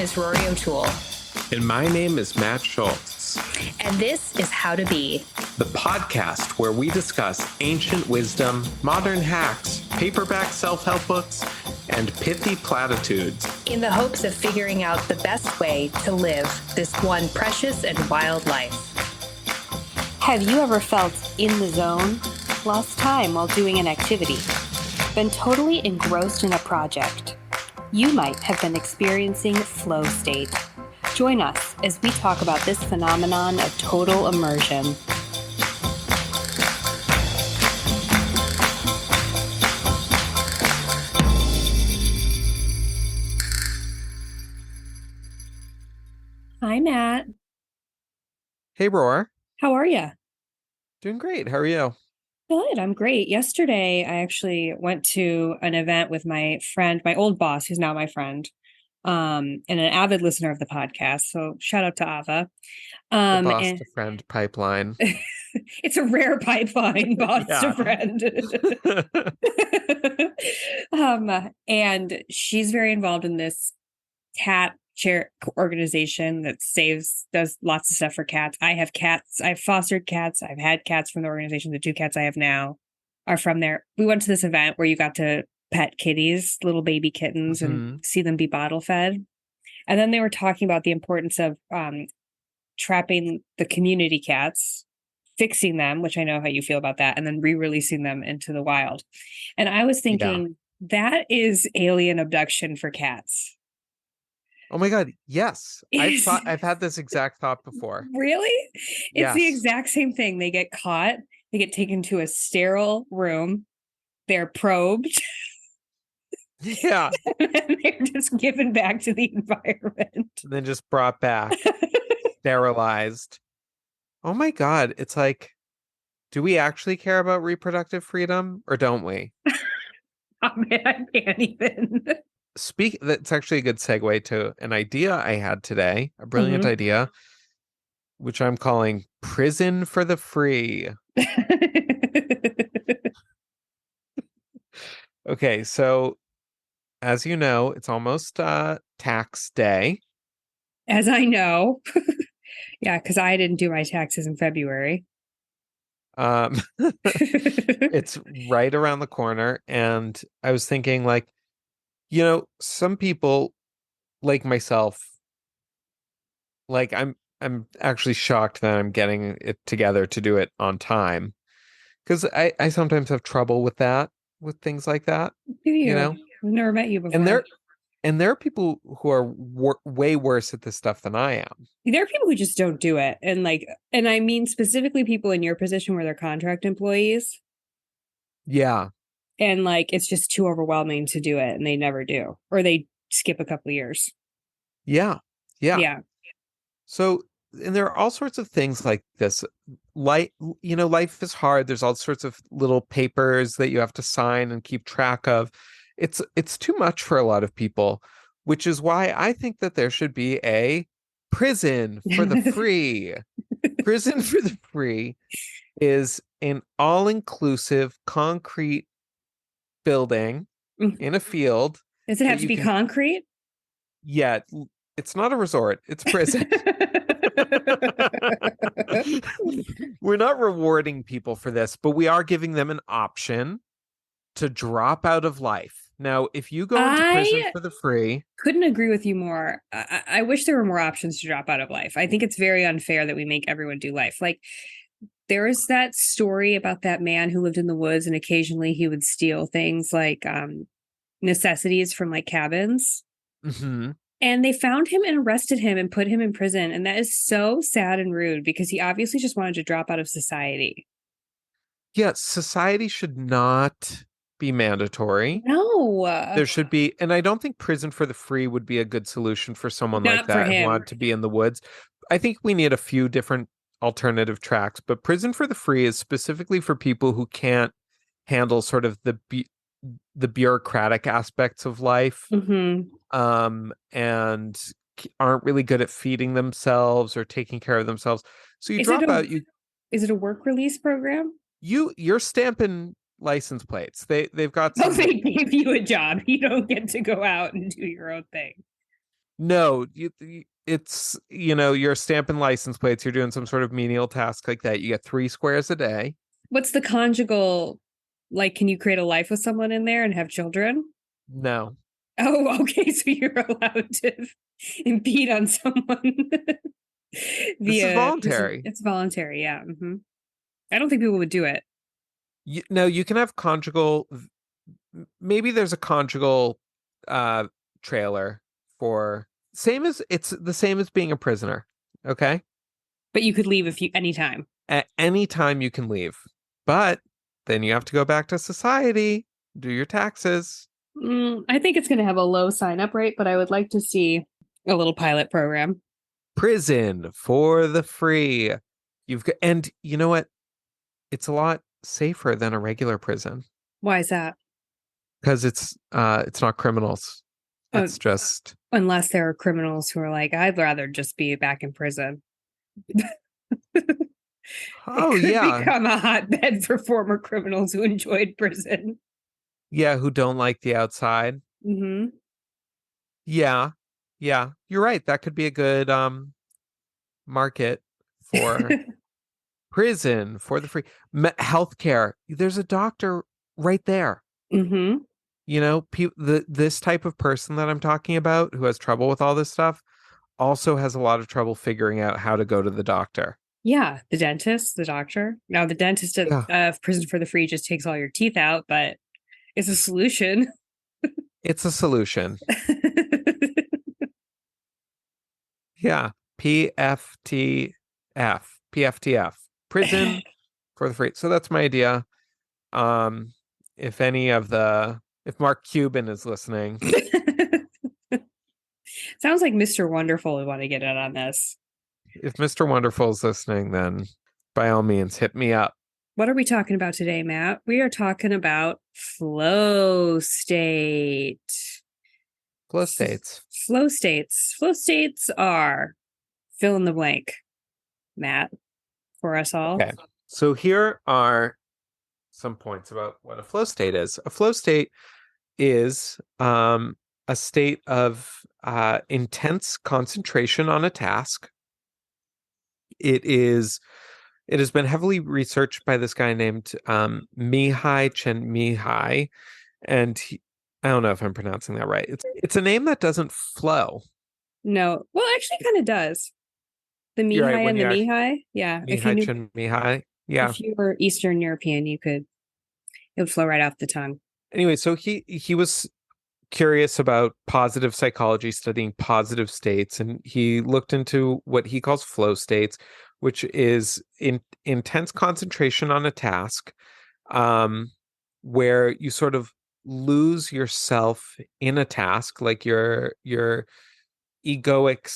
is Rory O'Toole. And my name is Matt Schultz. And this is How to Be, the podcast where we discuss ancient wisdom, modern hacks, paperback self-help books, and pithy platitudes, in the hopes of figuring out the best way to live this one precious and wild life. Have you ever felt in the zone? Lost time while doing an activity? Been totally engrossed in a project? You might have been experiencing flow state. Join us as we talk about this phenomenon of total immersion. Hi, Matt. Hey, Roar. How are you? Doing great. How are you? Good. I'm great. Yesterday, I actually went to an event with my friend, my old boss, who's now my friend, and an avid listener of the podcast. So shout out to Ava. The boss to friend pipeline. It's a rare pipeline, boss to friend. And she's very involved in this cat chair organization that does lots of stuff for cats. I have cats. I've fostered cats. I've had cats from the organization. The 2 cats I have now are from there. We went to this event where you got to pet kitties, little baby kittens, and see them be bottle fed. And then they were talking about the importance of trapping the community cats, fixing them, which I know how you feel about that, and then re-releasing them into the wild. And I was thinking, that is alien abduction for cats. Oh my God, yes. I've had this exact thought before. Really? It's the exact same thing. They get caught, they get taken to a sterile room, they're probed. Yeah. And they're just given back to the environment. And then just brought back, sterilized. Oh my God. It's like, do we actually care about reproductive freedom or don't we? Oh man, I can't even. That's actually a good segue to an idea I had today, a brilliant idea, which I'm calling Prison for the Free. Okay, so as you know, it's almost tax day. As I know. Yeah, because I didn't do my taxes in February. It's right around the corner, and I was thinking, like, some people like myself, like I'm actually shocked that I'm getting it together to do it on time, because I sometimes have trouble with things like that. Do you? I've never met you before. And there are people who are way worse at this stuff than I am. There are people who just don't do it. And I mean specifically people in your position where they're contract employees. Yeah. And it's just too overwhelming to do it, and they never do. Or they skip a couple of years. Yeah. So, and there are all sorts of things like this. Life is hard. There's all sorts of little papers that you have to sign and keep track of. It's too much for a lot of people, which is why I think that there should be a prison for the free. Prison for the Free is an all-inclusive concrete building in a field. Does it have to be concrete? Yeah, it's not a resort, it's prison. We're not rewarding people for this, but we are giving them an option to drop out of life. Now, if you go into prison for the free... Couldn't agree with you more. I wish there were more options to drop out of life. I think it's very unfair that we make everyone do life. There is that story about that man who lived in the woods, and occasionally he would steal things like necessities from cabins. And they found him and arrested him and put him in prison. And that is so sad and rude, because he obviously just wanted to drop out of society. Yeah, society should not be mandatory. No. There should be, and I don't think prison for the free would be a good solution for someone like that who wanted to be in the woods. I think we need a few different alternative tracks, but prison for the free is specifically for people who can't handle sort of the bureaucratic aspects of life, and aren't really good at feeding themselves or taking care of themselves. So you drop out. Is it a work release program? You're stamping license plates. They've got they gave you a job. You don't get to go out and do your own thing. No, it's, you're stamping license plates. You're doing some sort of menial task like that. You get 3 squares a day. What's the conjugal? Like, can you create a life with someone in there and have children? No, Oh, okay. So you're allowed to impede on someone this is via voluntary. it's voluntary. Yeah. I don't think people would do it. No, you can have conjugal. Maybe there's a conjugal trailer for it's the same as being a prisoner. Okay. But you could leave if you anytime. At any time you can leave, but then you have to go back to society, do your taxes. I think it's going to have a low sign up rate, but I would like to see a little pilot program. Prison for the free. And you know what? It's a lot safer than a regular prison Why is that? because it's not criminals. Oh, It's just unless there are criminals who are like, I'd rather just be back in prison. oh It could yeah, become a hotbed for former criminals who enjoyed prison. yeah, who don't like the outside. Mm-hmm. Yeah, yeah, you're right. That could be a good market for prison for the free healthcare. There's a doctor right there. Mm-hmm. This type of person that I'm talking about who has trouble with all this stuff also has a lot of trouble figuring out how to go to the doctor. Yeah, the dentist, the doctor. Now, the dentist at Prison for the Free just takes all your teeth out, but it's a solution. It's a solution. Yeah. PFTF. PFTF. Prison for the free. So that's my idea. If Mark Cuban is listening. Sounds like Mr. Wonderful would want to get in on this. If Mr. Wonderful is listening, then by all means, hit me up. What are we talking about today, Matt? We are talking about flow state. Flow states. Flow states. Flow states are fill in the blank, Matt, for us all. Okay. So here are some points about what a flow state is. A flow state is a state of intense concentration on a task. It has been heavily researched by this guy named Mihai Csikszentmihalyi, and I don't know if I'm pronouncing that right. It's a name that doesn't flow. No, well, actually, kind of does. The You're right, Mihai when and the you Mihai, yeah. Mihai Csikszentmihalyi, yeah. If you were Eastern European, it would flow right off the tongue. Anyway, so he was curious about positive psychology, studying positive states, and he looked into what he calls flow states, which is intense concentration on a task, where you sort of lose yourself in a task, like your egoic,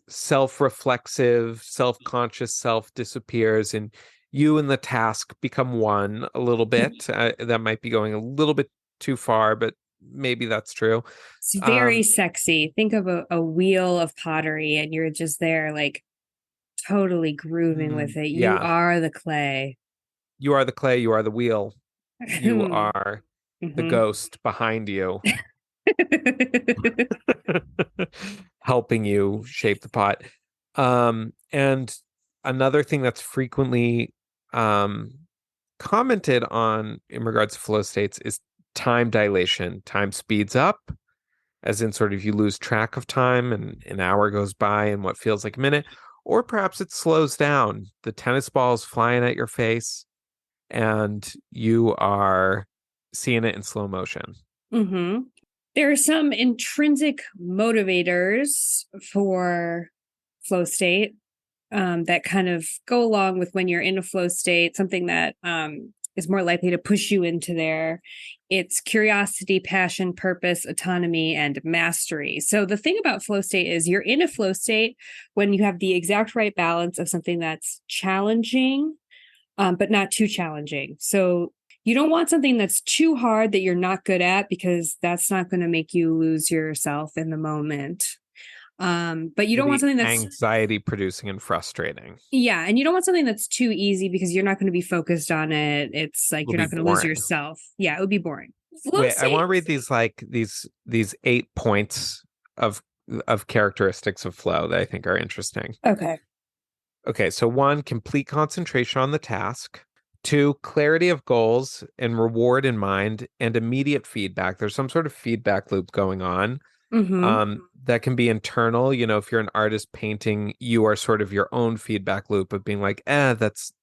self-reflexive, self-conscious self disappears, and you and the task become one a little bit. That might be going a little bit too far, but maybe that's true. It's very sexy. Think of a wheel of pottery and you're just there like totally grooving with it. You are the clay. You are the clay. You are the wheel. You are the ghost behind you. Helping you shape the pot. And another thing that's frequently commented on in regards to flow states is time dilation. Time speeds up, as in sort of you lose track of time and an hour goes by in what feels like a minute, or perhaps it slows down. The tennis ball is flying at your face and you are seeing it in slow motion. Mm-hmm. There are some intrinsic motivators for flow state that kind of go along with when you're in a flow state, something that is more likely to push you into there. It's curiosity, passion, purpose, autonomy, and mastery. So the thing about flow state is you're in a flow state when you have the exact right balance of something that's challenging, but not too challenging. So you don't want something that's too hard that you're not good at, because that's not going to make you lose yourself in the moment. But you don't want something that's anxiety producing and frustrating. Yeah. And you don't want something that's too easy, because you're not going to be focused on it. It's like you're not going to lose yourself. Yeah, it would be boring. Wait, I want to read these 8 points of characteristics of flow that I think are interesting. Okay. Okay, so 1, complete concentration on the task. 2, clarity of goals and reward in mind and immediate feedback. There's some sort of feedback loop going on. Mm-hmm. That can be internal. If you're an artist painting, you are sort of your own feedback loop of being like, that's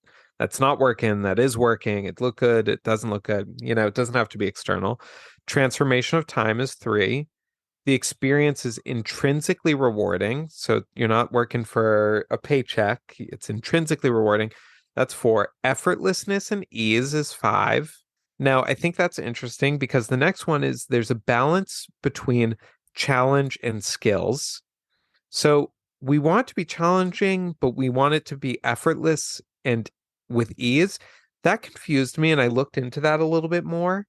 not working, that is working, it looked good, it doesn't look good. It doesn't have to be external. Transformation of time is 3. The experience is intrinsically rewarding. So you're not working for a paycheck. It's intrinsically rewarding. That's 4. Effortlessness and ease is 5. Now, I think that's interesting because the next one is there's a balance between challenge and skills. So we want to be challenging, but we want it to be effortless and with ease. That confused me, and I looked into that a little bit more.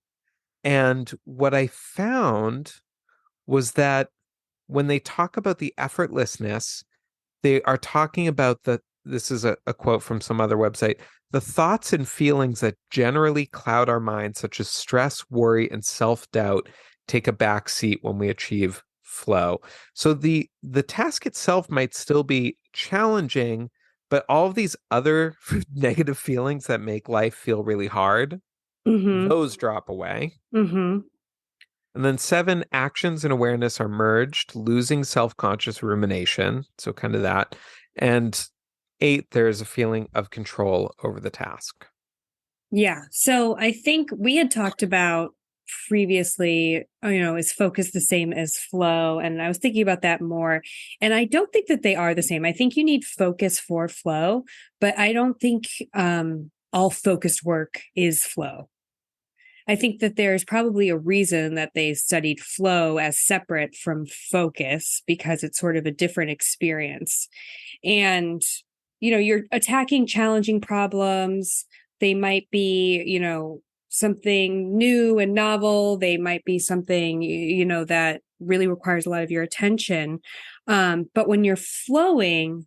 And what I found was that when they talk about the effortlessness, they are talking about this is a quote from some other website, the thoughts and feelings that generally cloud our minds, such as stress, worry, and self-doubt, take a back seat when we achieve flow. So the task itself might still be challenging, but all of these other negative feelings that make life feel really hard, Mm-hmm. those drop away. Mm-hmm. And then 7, actions and awareness are merged, losing self-conscious rumination. So kind of that. And 8, there's a feeling of control over the task. Yeah. So I think we had talked about previously, is focus the same as flow? And I was thinking about that more. And I don't think that they are the same. I think you need focus for flow, but I don't think all focused work is flow. I think that there's probably a reason that they studied flow as separate from focus because it's sort of a different experience. And, you're attacking challenging problems. They might be, something new and novel. They might be something, that really requires a lot of your attention. But when you're flowing,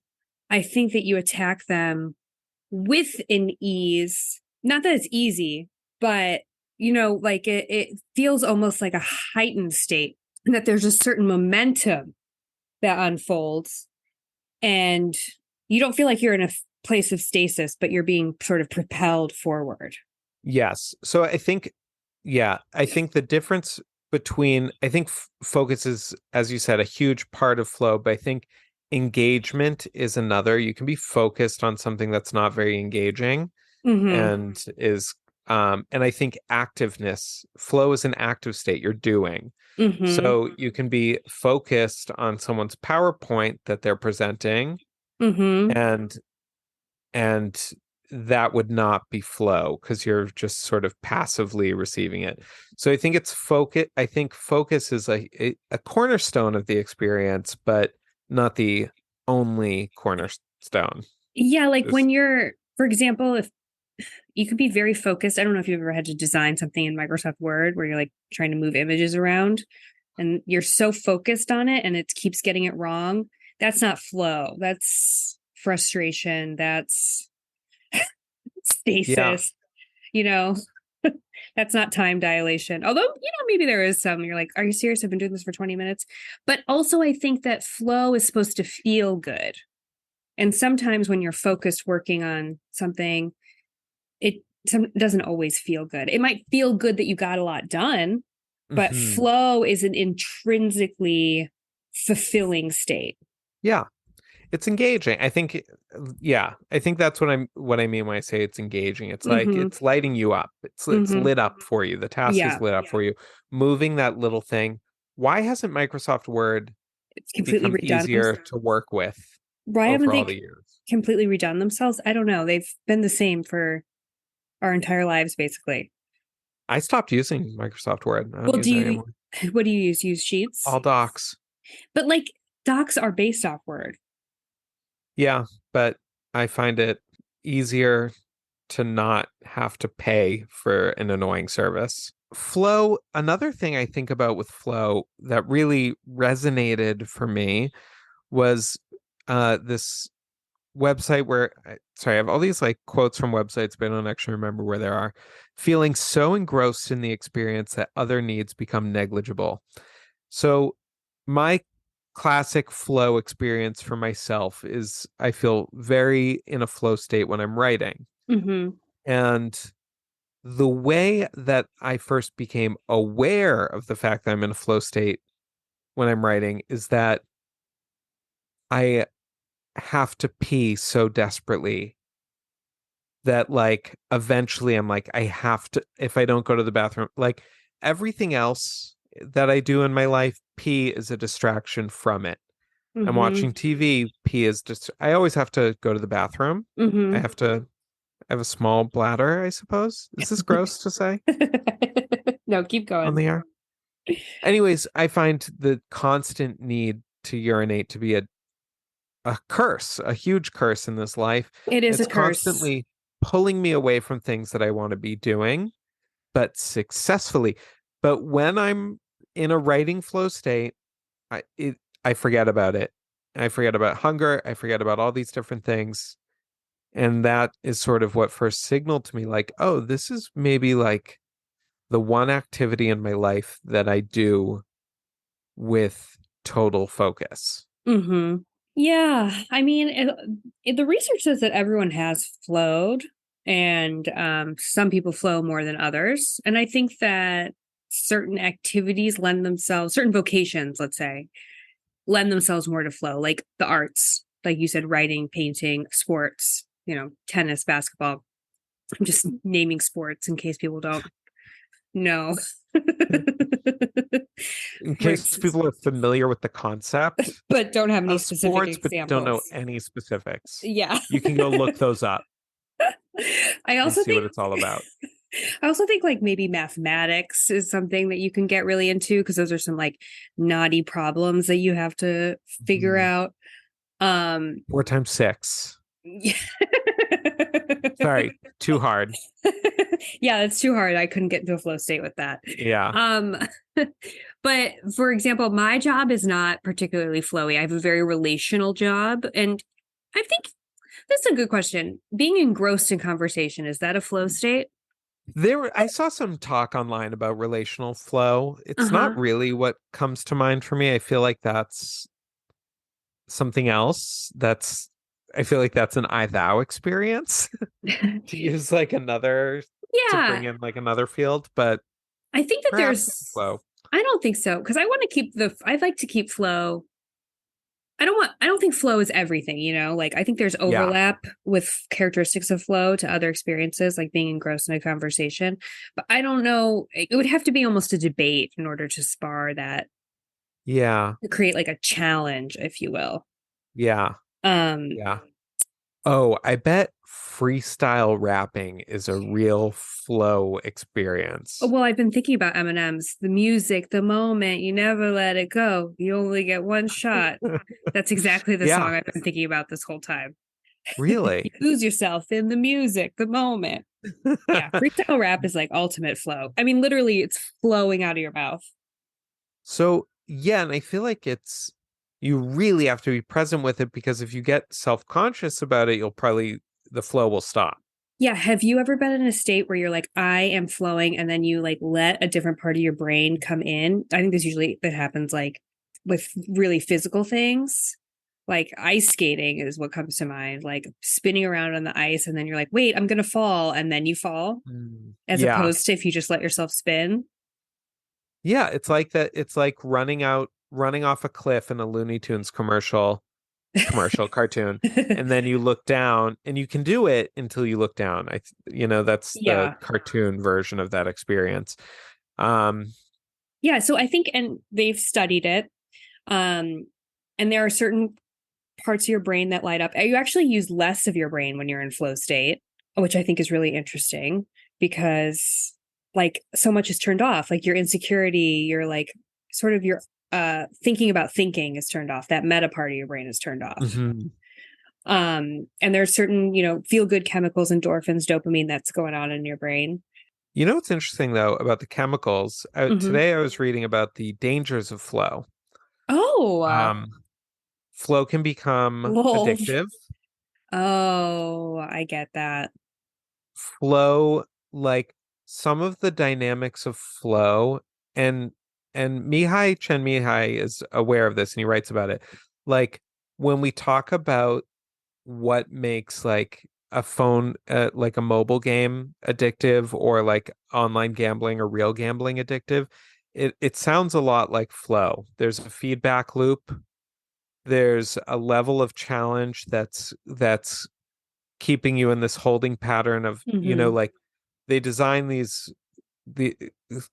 I think that you attack them with an ease. Not that it's easy, but like it feels almost like a heightened state, and that there's a certain momentum that unfolds, and you don't feel like you're in a place of stasis, but you're being sort of propelled forward. Yes. So I think the difference between, I think focus is, as you said, a huge part of flow, but I think engagement is another. You can be focused on something that's not very engaging and I think activeness, flow is an active state you're doing. So you can be focused on someone's PowerPoint that they're presenting, and that would not be flow because you're just sort of passively receiving it. So I think it's focus. I think focus is a cornerstone of the experience, but not the only cornerstone. Yeah, like when you're, for example, if you could be very focused. I don't know if you've ever had to design something in Microsoft Word where you're like trying to move images around and you're so focused on it and it keeps getting it wrong. That's not flow. That's frustration. That's stasis. Yeah. That's not time dilation. Although, maybe there is some. You're like, are you serious? I've been doing this for 20 minutes. But also, I think that flow is supposed to feel good. And sometimes when you're focused working on something, it doesn't always feel good. It might feel good that you got a lot done, but flow is an intrinsically fulfilling state. Yeah. It's engaging. I think that's what I mean when I say it's engaging. It's like it's lighting you up. It's lit up for you. The task is lit up for you. Moving that little thing. Why hasn't Microsoft Word become easier to work with over all the years? Completely redone themselves? I don't know. They've been the same for our entire lives, basically. I stopped using Microsoft Word. I don't use it anymore. What do you use? Use Sheets? All docs. But like docs are based off Word. Yeah, but I find it easier to not have to pay for an annoying service. Flow, another thing I think about with Flow that really resonated for me was this website where, sorry, I have all these like quotes from websites, but I don't actually remember where they are. Feeling so engrossed in the experience that other needs become negligible. So my classic flow experience for myself is I feel very in a flow state when I'm writing. Mm-hmm. And the way that I first became aware of the fact that I'm in a flow state when I'm writing is that I have to pee so desperately that like eventually I'm like, I have to, if I don't go to the bathroom, like everything else that I do in my life, pee is a distraction from it. I'm Mm-hmm. watching TV, pee is just, I always have to go to the bathroom. I Mm-hmm. have to I have a small bladder, I suppose. Is this gross to say No, keep on going. the air? Anyways, I find the constant need to urinate to be a curse, a huge curse in this life. It is a It's curse. constantly pulling me away from things that I want to be doing, but successfully. But when I'm in a writing flow state, I forget about it. I forget about hunger. I forget about all these different things. And that is sort of what first signaled to me like, oh, this is maybe like the one activity in my life that I do with total focus. Mm-hmm. Yeah, I mean, the research says that everyone has flowed, and some people flow more than others. And I think that certain activities lend themselves, certain vocations, let's say, lend themselves more to flow, like the arts, like you said, writing, painting, sports, tennis, basketball. I'm just naming sports in case people don't know. In For case people are familiar with the concept but don't have any of specific sports, but don't know examples. any specifics, Yeah. you can go look those up I and also see what think it's all about. I also think like maybe mathematics is something that you can get really into because those are some like naughty problems that you have to figure Mhm. out. 4 times 6. Yeah. Sorry, too hard. Yeah, that's too hard. I couldn't get into a flow state with that. Yeah. Um, but for example, my job is not particularly flowy. I have a very relational job, and I think that's a good question. Being engrossed in conversation, is that a flow state? I saw some talk online about relational flow. It's not Uh-huh. really what comes to mind for me. I feel like that's something else. I feel like that's an I thou experience to use like to bring Yeah, in like another field, but I think that perhaps it's flow. I don't think so because I'd like to keep flow. I don't think flow is everything, like I think there's Yeah. overlap with characteristics of flow to other experiences, like being engrossed in a conversation. But I don't know, it would have to be almost a debate in order to spar that, Yeah. to create like a challenge, if you will. Yeah. Um, Yeah. Oh, I bet freestyle rapping is a real flow experience. well, I've been thinking about M&M's, the music, the moment, you never let it go. You only get one shot. That's exactly the Yeah, song I've been thinking about this whole time. You really. lose yourself in the music, the moment. Yeah, freestyle rap is like ultimate flow. I mean, literally, it's flowing out of your mouth. So, yeah, and I feel like you really have to be present with it because if you get self-conscious about it, the flow will stop. Yeah, have you ever been in a state where you're like, I am flowing, and then you like let a different part of your brain come in? I think that happens like with really physical things. Like ice skating is what comes to mind, like spinning around on the ice, and then you're like, wait, I'm gonna fall, and then you fall, as Yeah. opposed to if you just let yourself spin. Yeah, it's like that. It's like running off a cliff in a Looney Tunes cartoon, and then you look down, and you can do it until you look down. That's the Yeah. cartoon version of that experience. Um, Yeah, so I think, and they've studied it, um, and there are certain parts of your brain that light up. You actually use less of your brain when you're in flow state, which I think is really interesting because like so much is turned off. Like your insecurity, your like sort of your thinking about thinking is turned off. That meta part of your brain is turned off. mhm. And there's certain, feel good chemicals, endorphins, dopamine that's going on in your brain. You know what's interesting though about the chemicals? Mm-hmm. Today I was reading about the dangers of flow. Oh, Flow can become lol. addictive. Oh, I get that. Flow, like some of the dynamics of flow, and Mihai Csikszentmihalyi is aware of this and he writes about it. Like when we talk about what makes like a phone like a mobile game addictive or like online gambling or real gambling addictive, it sounds a lot like flow. There's a feedback loop. There's a level of challenge that's keeping you in this holding pattern of, Hmm. like they design the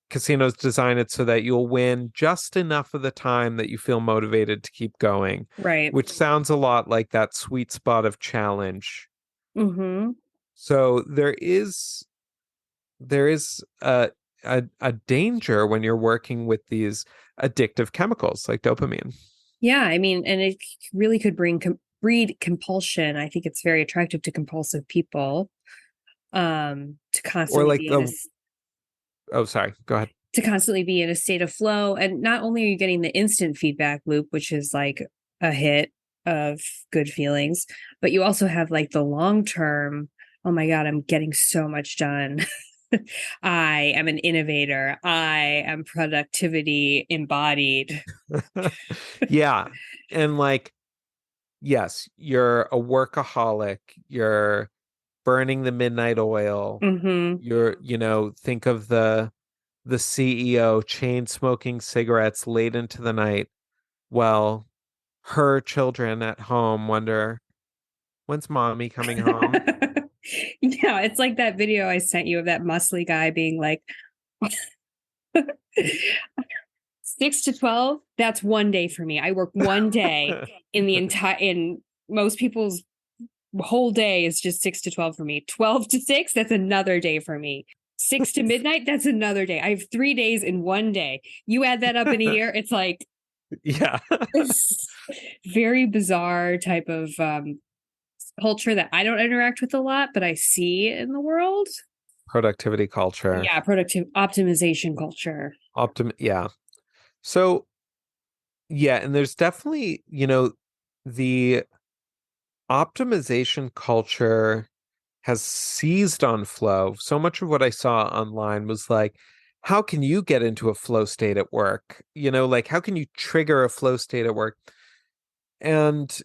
casinos design it so that you'll win just enough of the time that you feel motivated to keep going, Right. which sounds a lot like that sweet spot of challenge. Hmm. So there is a danger when you're working with these addictive chemicals like dopamine. Yeah, I mean, and it really could breed compulsion. I think it's very attractive to compulsive people, to Or constantly like be in the oh sorry, go ahead. to constantly be in a state of flow. And not only are you getting the instant feedback loop, which is like a hit of good feelings, but you also have like the long term, oh my God, I'm getting so much done. I am an innovator. I am productivity embodied. Yeah. And like, yes, you're a workaholic, you're burning the midnight oil. Hmm. Think of the CEO chain smoking cigarettes late into the night while her children at home wonder, when's mommy coming home? Yeah, it's like that video I sent you of that muscly guy being like, 6 to 12, that's one day for me. I work one day in most people's whole day is just 6 to 12 for me. 12 to 6, that's another day for me. 6 to midnight, that's another day. I have 3 days in one day. You add that up in a year, it's like Yeah. this very bizarre type of culture that I don't interact with a lot, but I see in the world. Productivity culture. Yeah, productive optimization culture. Yeah. So, yeah, and there's definitely, the optimization culture has seized on flow. So much of what I saw online was like, how can you get into a flow state at work? Like how can you trigger a flow state at work? And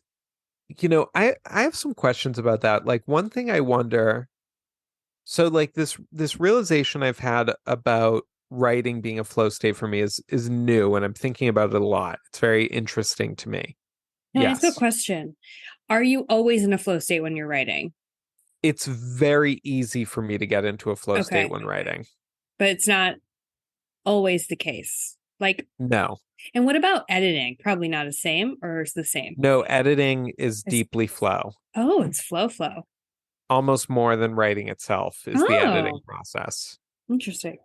I have some questions about that. Like one thing I wonder, so like this realization I've had about writing being a flow state for me is new and I'm thinking about it a lot. It's very interesting to me. Can I ask a Yes. question? Are you always in a flow state when you're writing? It's very easy for me to get into a flow state Okay. when writing. But it's not always the case. Like, No. and what about editing? Probably not the same, or is the same? No, editing is It's, deeply flow. oh, it's flow. Almost more than writing itself is the editing Oh, process. interesting.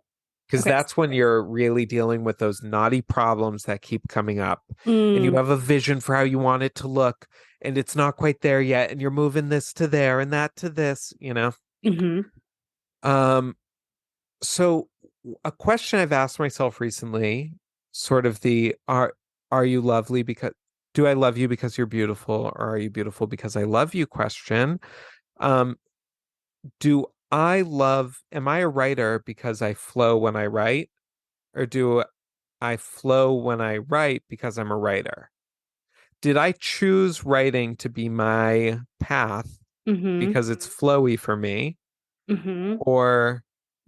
Because Okay. that's when you're really dealing with those knotty problems that keep coming up. And you Mm, have a vision for how you want it to look, and it's not quite there yet. And you're moving this to there and that to this. hmm. Um, so a question I've asked myself recently, sort of the are you lovely because do I love you because you're beautiful, or are you beautiful because I love you question. Um, am I a writer because I flow when I write, or do I flow when I write because I'm a writer? Did I choose writing to be my path Hmm. because it's flowy for me, Hmm. or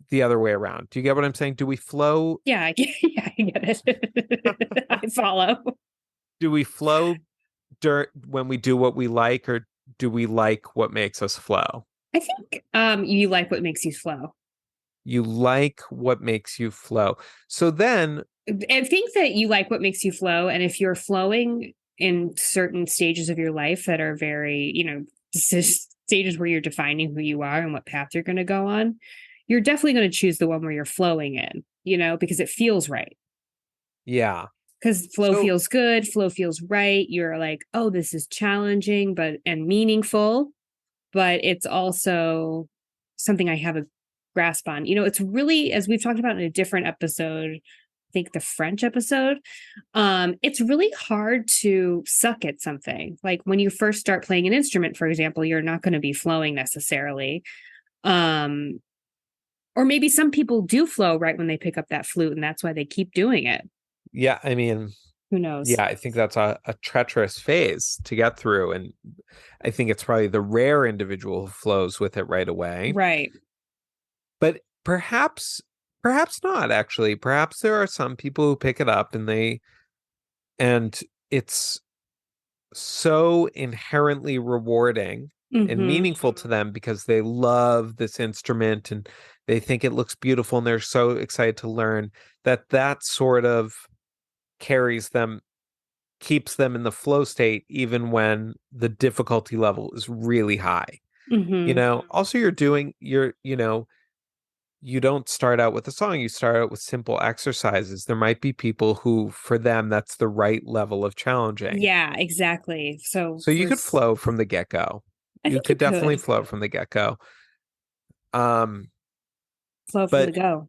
the other way around? Do you get what I'm saying? Do we flow? Yeah, yeah, I get it. I follow. Do we flow when we do what we like, or do we like what makes us flow? I think you like what makes you flow. You like what makes you flow. So then, I think that you like what makes you flow. And if you're flowing in certain stages of your life that are very, stages where you're defining who you are and what path you're going to go on, you're definitely going to choose the one where you're flowing in, because it feels right. yeah. Because flow So feels good, flow feels right. You're like, oh, this is challenging, and meaningful, but it's also something I have a grasp on. It's really, as we've talked about in a different episode, I think the French episode, it's really hard to suck at something. Like when you first start playing an instrument, for example, you're not going to be flowing necessarily. Um, or maybe some people do flow right when they pick up that flute, and that's why they keep doing it. Yeah, I mean, Who knows? yeah, I think that's a treacherous phase to get through. And I think it's probably the rare individual who flows with it right away. Right. But perhaps not actually. Perhaps there are some people who pick it up and it's so inherently rewarding and Mm-hmm. meaningful to them because they love this instrument and they think it looks beautiful and they're so excited to learn that sort of carries them, keeps them in the flow state even when the difficulty level is really high. Mm-hmm. Also you don't start out with a song, you start out with simple exercises. There might be people who, for them, that's the right level of challenging. Yeah, exactly. So So you could flow from the get-go. I You think you could definitely could flow from the get-go. Um, flow from the but go.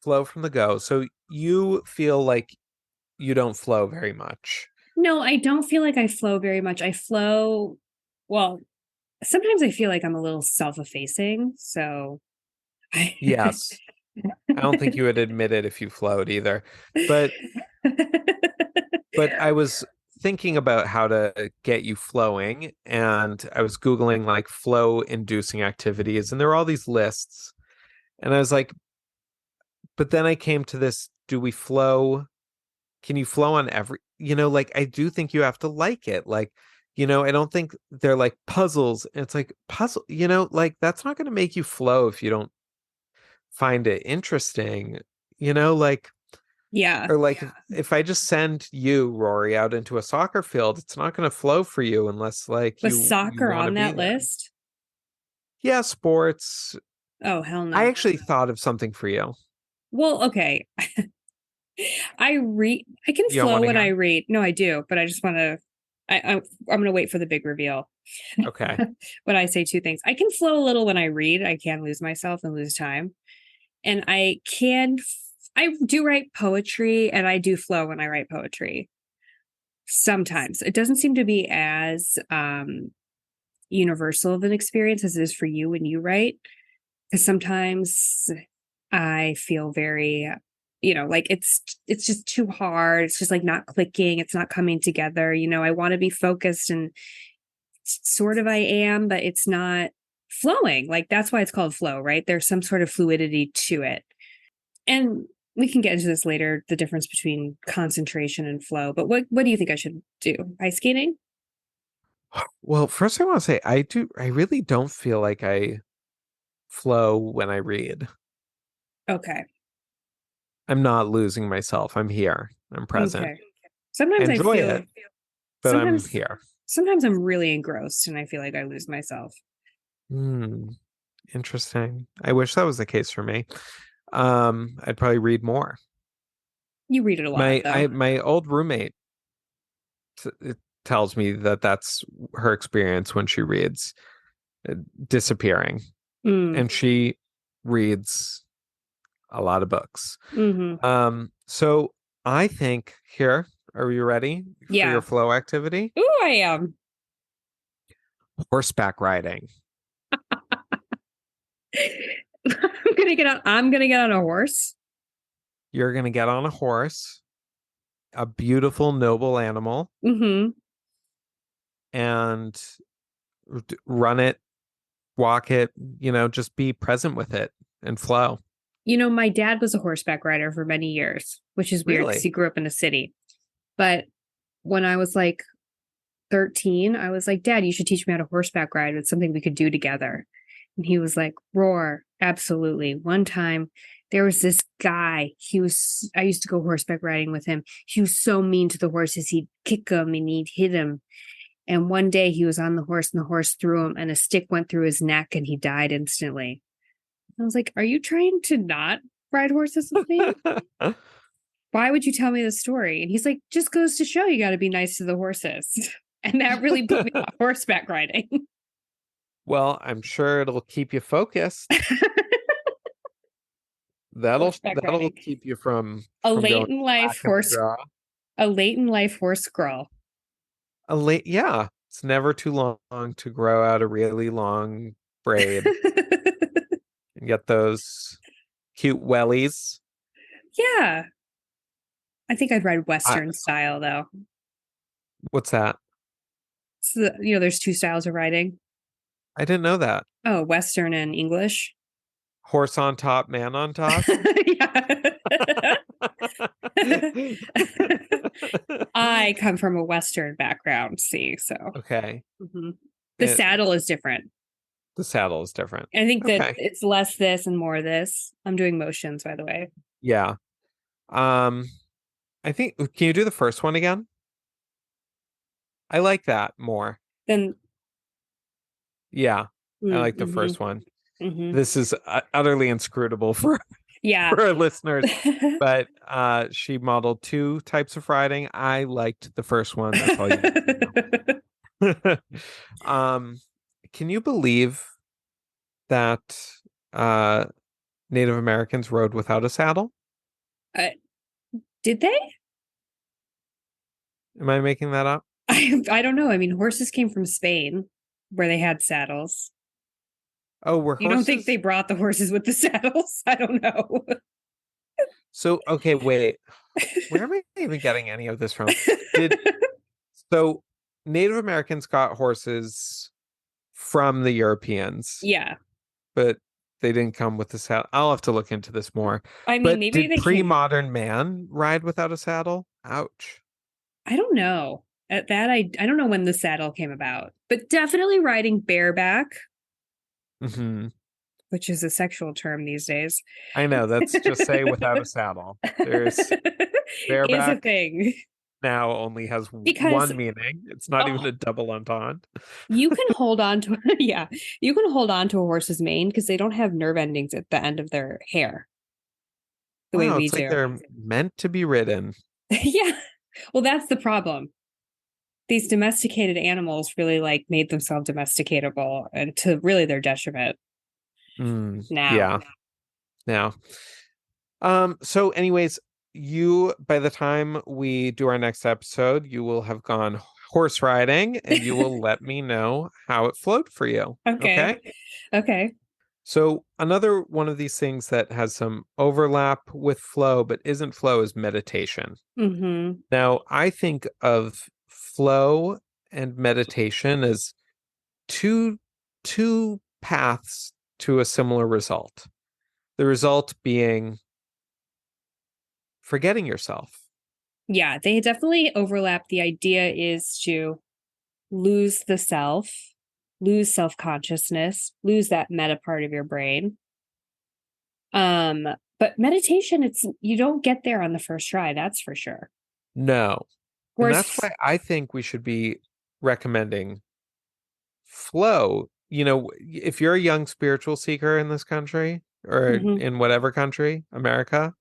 flow from the go. So you feel like you don't flow very much. No, I don't feel like I flow very much. I flow, well, sometimes I feel like I'm a little self-effacing. So I Yes. I don't think you would admit it if you flowed either. But I was thinking about how to get you flowing, and I was Googling like flow inducing activities, and there were all these lists. And I was like, but then I came to this, do we flow? Can you flow on like I do think you have to like it. Like, I don't think they're like puzzles. It's like puzzle, like that's not going to make you flow if you don't find it interesting, like, yeah. or like if I just send you, Rory, out into a soccer field, it's not going to flow for you unless like Was you soccer want to on be that there. list? Yeah, sports. Oh, hell I no. actually thought of something for you. Well, okay. I can You don't flow want to when I hear? read. No, I do, but I just want to I'm gonna wait for the big reveal. Okay. When I say two things. I can flow a little when I read. I can lose myself and lose time. And I do write poetry and I do flow when I write poetry. Sometimes. It doesn't seem to be as universal of an experience as it is for you when you write. Because sometimes I feel very, like it's just too hard. It's just like not clicking. It's not coming together. I want to be focused and sort of I am, but it's not flowing. Like that's why it's called flow, right? There's some sort of fluidity to it. And we can get into this later, the difference between concentration and flow. But what do you think I should do? Ice skating? Well, first I want to say I really don't feel like I flow when I read. Okay. I'm not losing myself. I'm here. I'm present. Okay. I Sometimes I enjoy feel it, but I'm sometimes here. sometimes I'm really engrossed and I feel like I lose myself. Hmm. Interesting. I wish that was the case for me. I'd probably read more. You read it a lot though. My old roommate it tells me that that's her experience when she reads, uh, disappearing, Mm. and she reads a lot of books. Hmm. So I think here, are you ready for your Yeah. flow activity? Ooh, I am. Horseback riding. I'm gonna get on a horse. You're going to get on a horse, a beautiful, noble animal, Hmm. and run it, walk it, just be present with it and flow. My dad was a horseback rider for many years, which is weird because Really? he grew up in a city. But when I was like 13, I was like, Dad, you should teach me how to horseback ride. It's something we could do together. And he was like, Roar, absolutely. One time there was this guy. I used to go horseback riding with him. He was so mean to the horses. He'd kick them and he'd hit them. And one day he was on the horse and the horse threw him and a stick went through his neck and he died instantly. I was like, are you trying to not ride horses with me? Why would you tell me this story? And he's like, just goes to show you got to be nice to the horses. And that really put me on horseback riding. Well, I'm sure it'll keep you focused. Horseback That'll riding. keep you from A going late in back life in the horse, draw. a late in life horse girl. Yeah, it's never too long to grow out a really long braid and get those cute wellies. Yeah. I think I'd ride Western style though. What's that? So, there's two styles of riding. I didn't know that. Oh, Western and English. Horse on top, man on top. Yeah. I come from a Western background, see, so Okay. mhm. The saddle is different. The saddle is different. I think that Okay. it's less this and more this. I'm doing motions, by the way. Yeah. I think, can you do the first one again? I like that more. Then, Yeah, I like the mhm, first one. mhm. This is utterly inscrutable for Yeah. for our listeners, but she modeled two types of riding. I liked the first one. That's all you need to know. Can you believe that uh Native Americans rode without a saddle? Did they? Am I making that up? I don't know. I mean, horses came from Spain where they had saddles. Oh, were You don't think horses? they brought the horses with the saddles? I don't know. So, okay, wait. Where am I even getting any of this from? So Native Americans got horses from the Europeans, Yeah. but they didn't come with a saddle. I'll have to look into this more. I mean, But maybe did they came. pre-modern man ride without a saddle? Ouch. I don't know. At that, I don't know when the saddle came about, but definitely riding bareback, Hmm. which is a sexual term these days. I know. That's just say without a saddle. There's Is a bareback thing. now only has Because one meaning. It's not even oh, a double entendre. you can hold on to yeah, you can hold on to a horse's mane because they don't have nerve endings at the end of their hair the way Wow, we it's like do. they're meant to be ridden. Yeah. Well, that's the problem. These domesticated animals really like made themselves domesticatable and to really their detriment now. Yeah. Now. So anyways, you by the time we do our next episode, you will have gone horse riding and you will let me know how it flowed for you. Okay. Okay? Okay. So another one of these things that has some overlap with flow but isn't flow is meditation. Mm-hmm. Now, I think of flow and meditation as two two paths to a similar result. The result being forgetting yourself. Yeah, they definitely overlap. The idea is to lose the self, lose self-consciousness, lose that meta part of your brain. But meditation, it's you don't get there on the first try, that's for sure. No. And that's Whereas why I think we should be recommending flow. You know, if you're a young spiritual seeker in this country or Mhm. in whatever country, America,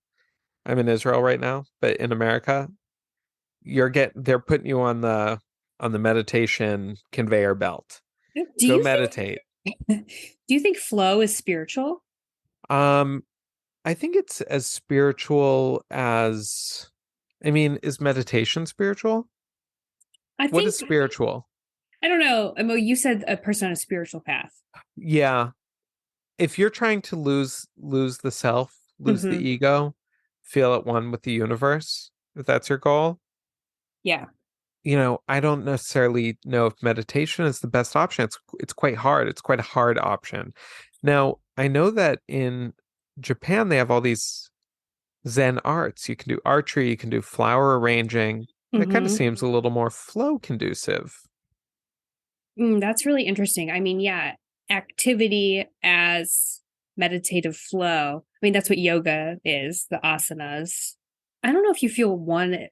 I'm in Israel right now, but in America, they're putting you on the meditation conveyor belt. do Go you meditate. think do you think flow is spiritual? Um, I think it's as spiritual as, I mean, is meditation spiritual? I What think is spiritual? I don't know. Mo, you said a person on a spiritual path. Yeah. If you're trying to lose the self, lose the Hmm. ego, feel at one with the universe, if that's your goal, Yeah. I don't necessarily know if meditation is the best option. It's quite hard. It's quite a hard option. Now, I know that in Japan they have all these Zen arts. You can do archery, you can do flower arranging. That kind of Hmm. seems a little more flow conducive. That's really interesting. I mean, yeah, activity as meditative flow. I mean, that's what yoga is, the asanas. I don't know if you feel one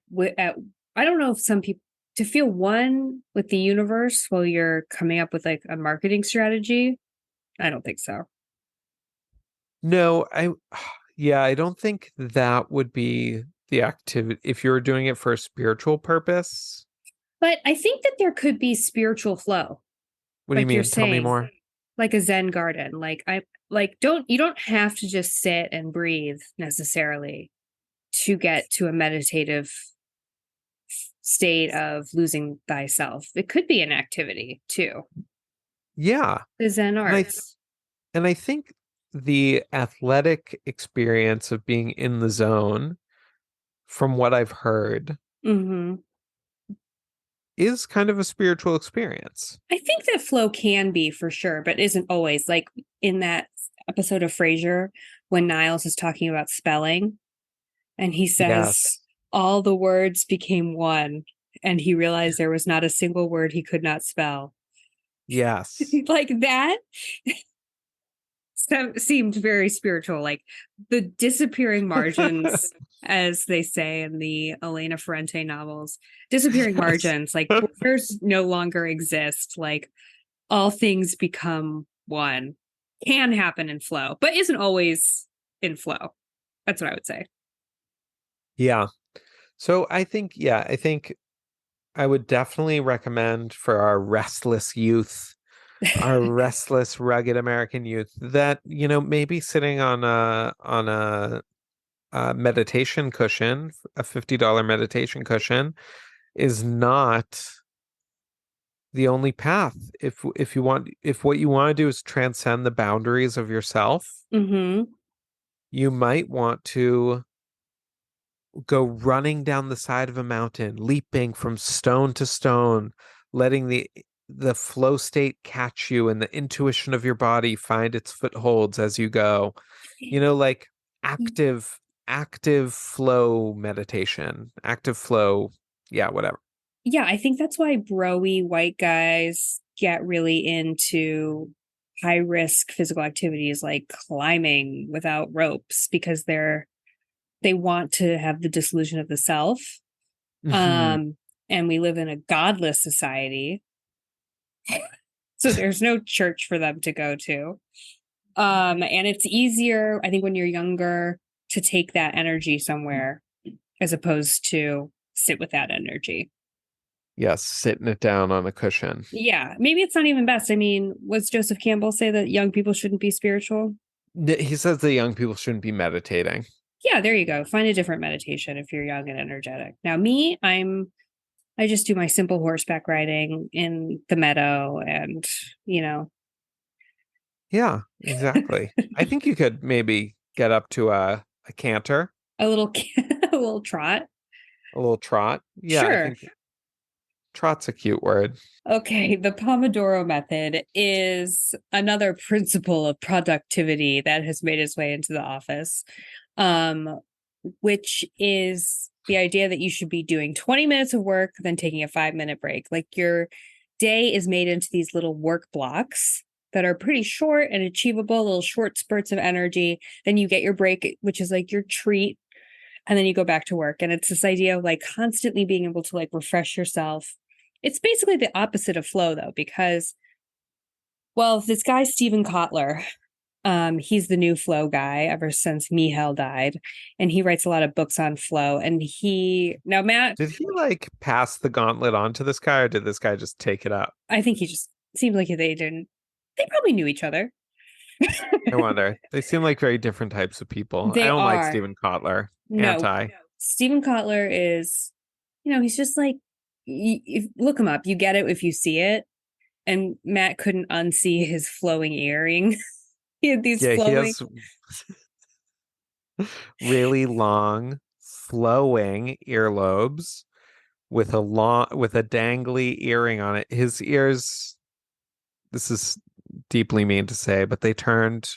I don't know if some people to feel one with the universe while you're coming up with like a marketing strategy. I don't think so. No, yeah, I don't think that would be the activity if you're doing it for a spiritual purpose. But I think that there could be spiritual flow, What do you like you're mean? Tell me saying, more. like a Zen garden. You don't have to just sit and breathe necessarily to get to a meditative state of losing thyself. It could be an activity too. Yeah. The Zen And arts. I think the athletic experience of being in the zone from what I've heard, Mm-hmm. is kind of a spiritual experience. I think that flow can be for sure, but isn't always. Like in that episode of Frasier, when Niles is talking about spelling, and he says, Yes. all the words became one, and he realized there was not a single word he could not spell. Yes. Like that seemed very spiritual. Like the disappearing margins, as they say in the Elena Ferrante novels, disappearing Yes. margins, like borders no longer exist. Like all things become one. Can happen in flow, but isn't always in flow. That's what I would say. Yeah. So I think I would definitely recommend for our restless youth, our restless, rugged American youth, that, maybe sitting on a meditation cushion, a $50 meditation cushion, is not the only path. If what you want to do is transcend the boundaries of yourself, Mm-hmm. you might want to go running down the side of a mountain, leaping from stone to stone, letting the flow state catch you and the intuition of your body find its footholds as you go. Like active flow meditation, active flow, yeah, whatever. Yeah, I think that's why bro-y white guys get really into high risk physical activities like climbing without ropes, because they want to have the disillusion of the self. Hmm. Um, and we live in a godless society. So there's no church for them to go to. And it's easier, I think, when you're younger to take that energy somewhere as opposed to sit with that energy. Yes, sitting it down on a cushion. Yeah, maybe it's not even best. I mean, was Joseph Campbell say that young people shouldn't be spiritual? He says that young people shouldn't be meditating. Yeah, there you go. Find a different meditation if you're young and energetic. Now, me, I just do my simple horseback riding in the meadow, and you know, Yeah, exactly. I think you could maybe get up to a canter, a little a little trot. a little trot. Yeah, I Sure. think trot's a cute word. Okay, the Pomodoro method is another principle of productivity that has made its way into the office, um, which is the idea that you should be doing 20 minutes of work, then taking a 5-minute break. Like your day is made into these little work blocks that are pretty short and achievable, little short spurts of energy. Then you get your break, which is like your treat, and then you go back to work. And it's this idea of like constantly being able to like refresh yourself. It's basically the opposite of flow, though, because, well, this guy, Stephen Kotler, he's the new flow guy ever since Mihail died. And he writes a lot of books on flow. And now Matt, Did he like pass the gauntlet on to this guy, or did this guy just take it up? I think he just seemed like they probably knew each other. I wonder. They seem like very different types of people. I They don't like are. Stephen Kotler. No, Anti. Stephen Kotler is, he's just like, look him up. You get it if you see it. And Matt couldn't unsee his flowing earring. He had these Yeah, he flowing. has really long, flowing earlobes with a dangly earring on it. His ears, this is deeply mean to say, but they turned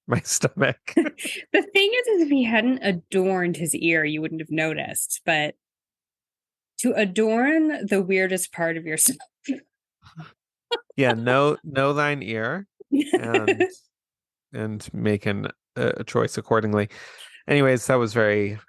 my stomach. The thing is, if he hadn't adorned his ear, you wouldn't have noticed. But to adorn the weirdest part of yourself. Yeah, know thine ear and make a choice accordingly. Anyways, that was very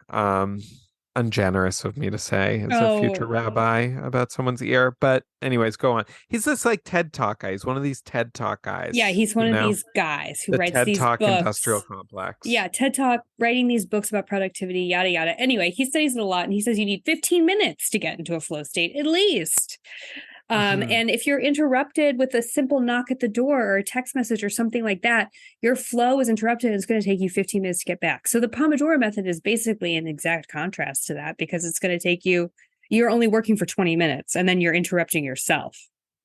ungenerous of me to say as a future rabbi about someone's ear. But anyways, go on. He's this like TED Talk guy. He's one of these TED Talk guys. Yeah, he's one of these guys who the writes TED these Talk books. Industrial Complex. Yeah, TED Talk, writing these books about productivity, yada, yada. Anyway, he studies it a lot, and he says you need 15 minutes to get into a flow state, at least. And if you're interrupted with a simple knock at the door or a text message or something like that, your flow is interrupted and it's going to take you 15 minutes to get back. So the Pomodoro method is basically an exact contrast to that, because it's going to take you're only working for 20 minutes and then you're interrupting yourself.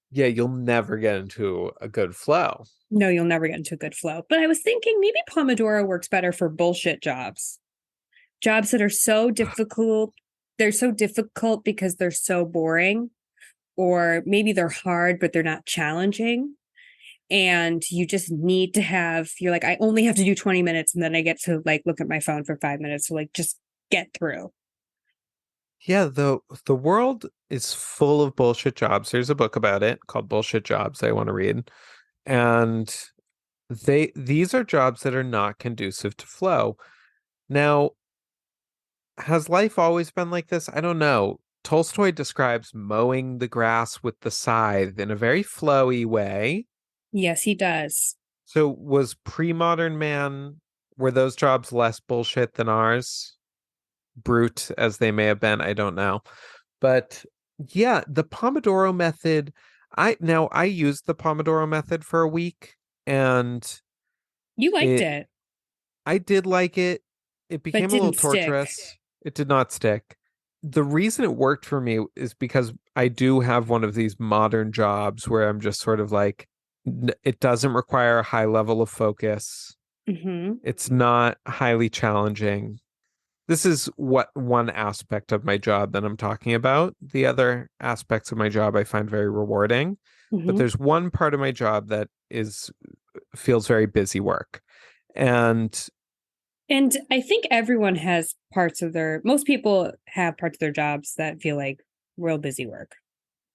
Yeah, you'll never get into a good flow. No, you'll never get into a good flow. But I was thinking maybe Pomodoro works better for bullshit jobs. Jobs that are so difficult. They're so difficult because they're so boring, or maybe they're hard, but they're not challenging. And you just need to have, you're like, I only have to do 20 minutes and then I get to like look at my phone for 5 minutes to like just get through. Yeah, the world is full of bullshit jobs. There's a book about it called Bullshit Jobs I want to read. And these are jobs that are not conducive to flow. Now, has life always been like this? I don't know. Tolstoy describes mowing the grass with the scythe in a very flowy way. Yes, he does. So was pre-modern man, were those jobs less bullshit than ours? Brute as they may have been, I don't know. But yeah, the Pomodoro method, I used the Pomodoro method for a week and You liked it it, I did like it. It but became a little didn't stick. torturous. It did not stick. The reason it worked for me is because I do have one of these modern jobs where I'm just sort of like, it doesn't require a high level of focus. Hmm. It's not highly challenging. This is what one aspect of my job that I'm talking about. The other aspects of my job I find very rewarding, but Hmm. there's one part of my job that is feels very busy work. And And I think everyone has most people have parts of their jobs that feel like real busy work.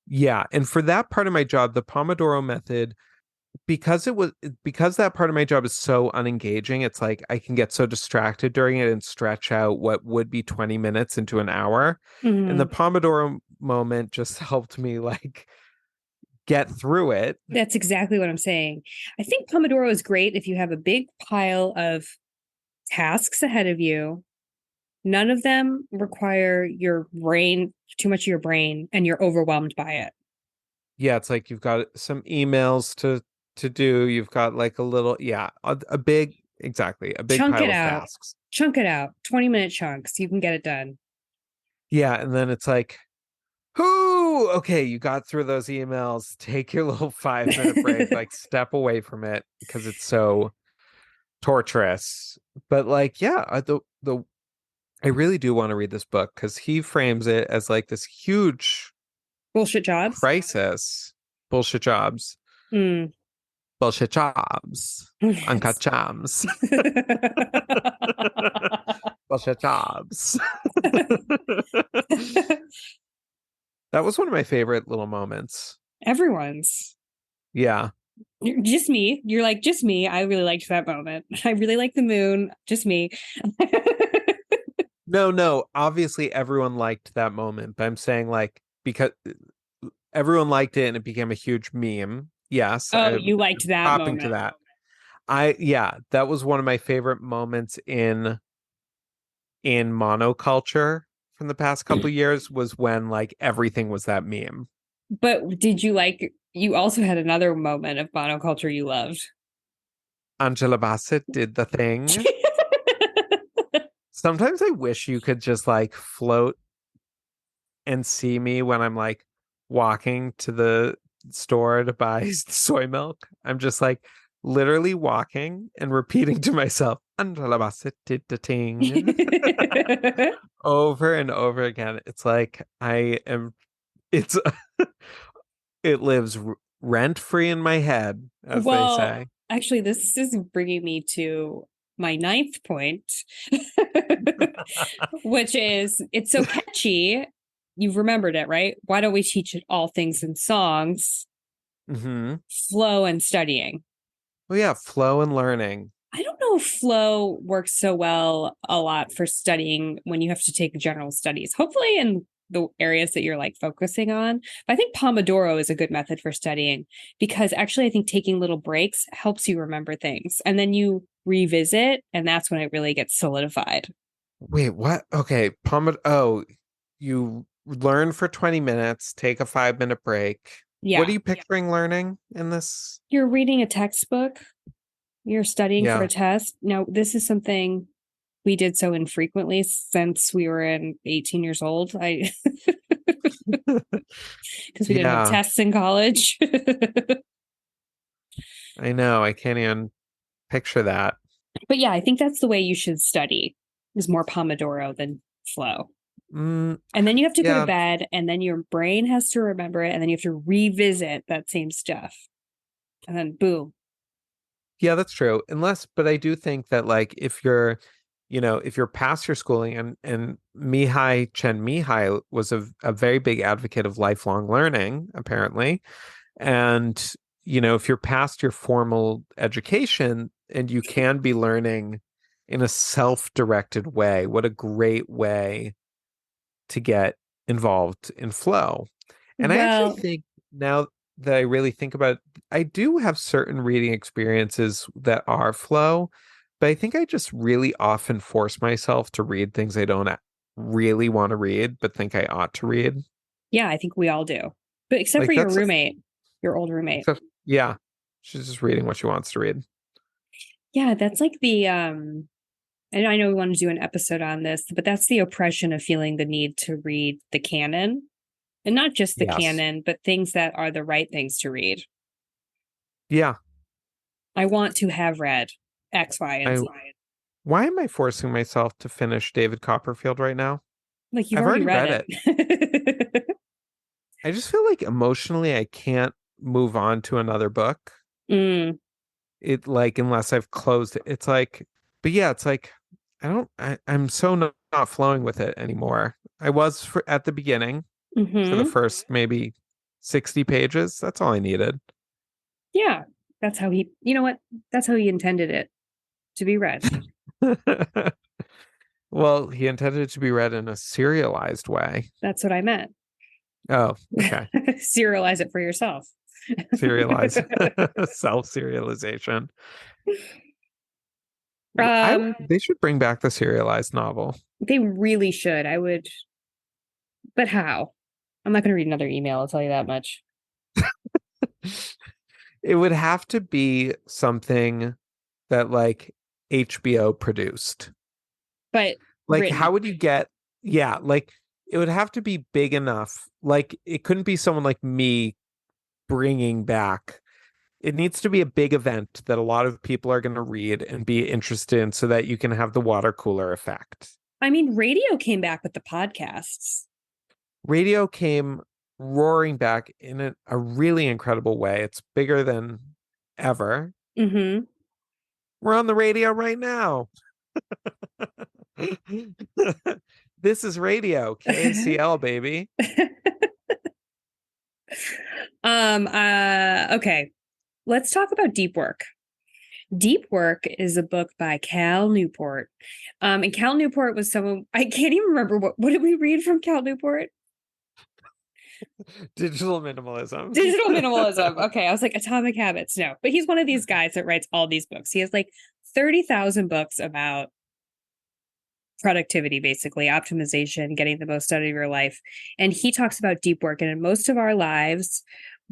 yeah, and for that part of my job, the Pomodoro method, because that part of my job is so unengaging, it's like I can get so distracted during it and stretch out what would be 20 minutes into an hour. And the Hmm. Pomodoro moment just helped me like get through it. That's exactly what I'm saying. I think Pomodoro is great if you have a big pile of tasks ahead of you. None of them require too much of your brain, and you're overwhelmed by it. Yeah, it's like you've got some emails to do. You've got like a little, yeah, a big, exactly, a big Chunk pile it of out. tasks. Chunk it out. 20-minute chunks. You can get it done. Yeah, and then it's like, whoo, okay, you got through those emails. Take your little 5 minute break, like step away from it because it's so torturous. But like, yeah, the I really do want to read this book because he frames it as like this huge Bullshit jobs. crisis. Bullshit jobs. Mm. Bullshit jobs. Uncut Yes. jams. Bullshit jobs. That was one of my favorite little moments. Everyone's. Yeah. Just me. You're like, just me. I really liked that moment. I really like the moon. Just me. No, no. Obviously, everyone liked that moment, but I'm saying like because everyone liked it and it became a huge meme. Yes, Oh, you liked that popping to moment. that. Yeah, that was one of my favorite moments in monoculture from the past couple years was when like everything was that meme. But you also had another moment of monoculture you loved. Angela Bassett did the thing. Sometimes I wish you could just like float and see me when I'm like walking to the store to buy soy milk. I'm just like literally walking and repeating to myself, Angela Bassett did the thing over and over again. It's like it's, it lives rent free in my head, as they Well, say. actually, this is bringing me to my ninth point, which is it's so catchy. You've remembered it, right? Why don't we teach it all things in songs, Hmm. flow and studying? Well, yeah, flow and learning. I don't know if flow works so well a lot for studying when you have to take general studies. Hopefully, in the areas that you're like focusing on. But I think Pomodoro is a good method for studying because actually, I think taking little breaks helps you remember things and then you revisit, and that's when it really gets solidified. Wait, what? Okay, Oh, you learn for 20 minutes, take a 5 minute break. What are Yeah. you picturing learning in this? You're reading a textbook, you're studying for Yeah. a test. Now, this is something we did so infrequently since we were 18 years old. I because we didn't have Yeah, tests in college. I know. I can't even picture that. But yeah, I think that's the way you should study. is more Pomodoro than flow. Mm, And then you have to go yeah. to bed, and then your brain has to remember it, and then you have to revisit that same stuff. And then boom. Yeah, that's true. But I do think that like if you're, if you're past your schooling and Mihai Csikszentmihalyi was a very big advocate of lifelong learning, apparently. And, if you're past your formal education and you can be learning in a self-directed way, what a great way to get involved in flow. And I actually Well, think now that I really think about it, I do have certain reading experiences that are flow, but I think I just really often force myself to read things I don't really want to read, but think I ought to read. yeah, I think we all do. But except for Like your that's roommate, your old roommate. except, yeah, she's just reading what she wants to read. Yeah, that's like the and I know we want to do an episode on this, but that's the oppression of feeling the need to read the canon. And not just the Yes. canon, but things that are the right things to read. Yeah. I want to have read X, Y, and I Z. Why am I forcing myself to finish David Copperfield right now? Like you've I've already already read read it. it. I just feel like emotionally I can't move on to another book. Mm, It like unless I've closed it. It's like, but yeah, it's like I'm so not flowing with it anymore. I was at the beginning for the hmm. first maybe 60 pages. That's all I needed. Yeah, that's how he. You know what? That's how he intended it to be read. Well, he intended it to be read in a serialized way. That's what I meant. Oh, okay. Serialize it for yourself. Serialize self-serialization. um, They should bring back the serialized novel. they really should. I would, but how? I'm not going to read another email. I'll tell you that much. It would have to be something that like HBO produced. But Like, how written. would you get, yeah, like it would have to be big enough. Like, it couldn't be someone like me bringing back. It needs to be a big event that a lot of people are going to read and be interested in so that you can have the water cooler effect. I mean, radio came back with the podcasts. Radio came roaring back in a really incredible way. It's bigger than ever. Mm-hmm. We're on the radio right now. This is radio, KACL, baby. Okay. Let's talk about Deep Work. Deep Work is a book by Cal Newport. And Cal Newport was someone I can't even remember what did we read from Cal Newport? Digital minimalism. Digital minimalism. Okay, I was like Atomic Habits. No, but he's one of these guys that writes all these books. He has like 30,000 books about productivity, basically optimization, getting the most out of your life. And he talks about deep work. And in most of our lives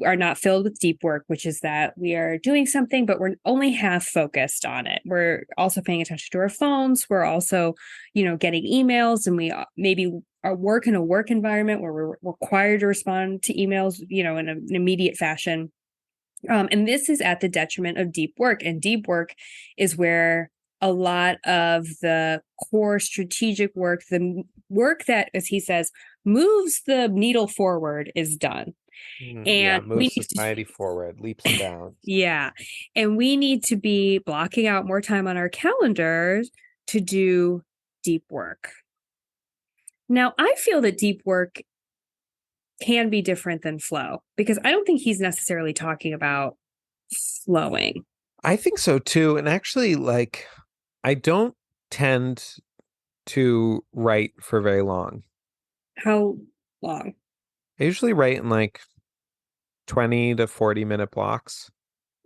are not filled with deep work, which is that we are doing something, but we're only half focused on it. We're also paying attention to our phones. We're also, getting emails, and we maybe our work in a work environment where we're required to respond to emails, in an immediate fashion. And this is at the detriment of deep work. And deep work is where a lot of the core strategic work, the work that, as he says, moves the needle forward, is done. Yeah, And we move need society forward, leaps and bounds. yeah. And we need to be blocking out more time on our calendars to do deep work. Now, I feel that deep work can be different than flow, because I don't think he's necessarily talking about flowing. I think so too. And actually, like, I don't tend to write for very long. How long? I usually write in like 20 to 40-minute blocks.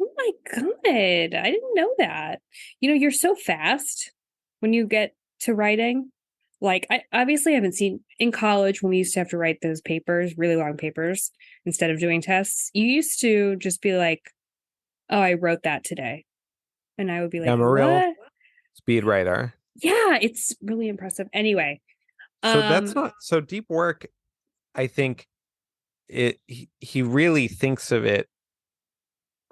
Oh my God. I didn't know that. You're so fast when you get to writing. Like, I obviously haven't seen in college when we used to have to write those papers, really long papers, instead of doing tests. You used to just be like, oh, I wrote that today. And I would be like, I'm a real what? speed writer. Yeah, it's really impressive. Anyway, So that's not so deep work. I think he really thinks of it